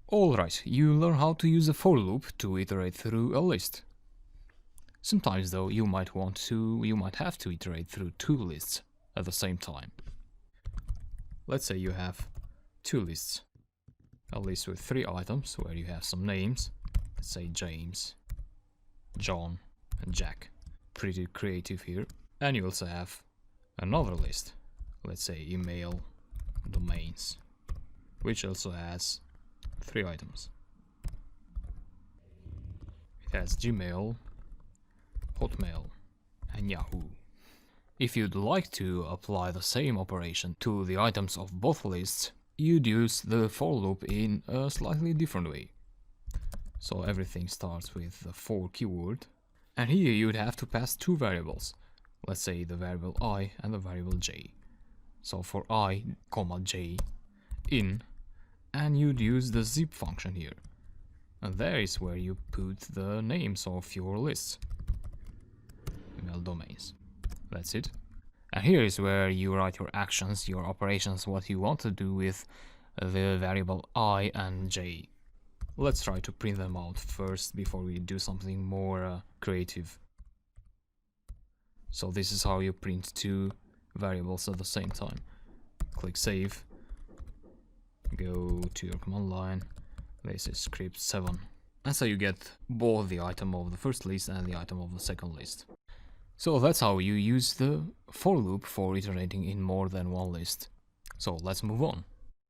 Alright, you learn how to use a for loop to iterate through a list. Sometimes though you might have to iterate through two lists at the same time. Let's say you have two lists. A list with 3 items where you have some names, let's say James, John and Jack. Pretty creative here. And you also have another list, let's say email, domains, which also has 3 items. It has Gmail, Hotmail and Yahoo. If you'd like to apply the same operation to the items of both lists, you'd use the for loop in a slightly different way. So everything starts with the for keyword, and here you'd have to pass 2 variables, let's say the variable I and the variable j. So for I, j in, and you'd use the zip function here, and there is where you put the names of your lists, email domains. That's it. And here is where you write your actions, your operations, what you want to do with the variable I and j. Let's try to print them out first before we do something more creative. So this is how you print 2 variables at the same time. Click save, go to your command line, this is script 7. And so you get both the item of the first list and the item of the second list. So that's how you use the for loop for iterating in more than one list. So let's move on.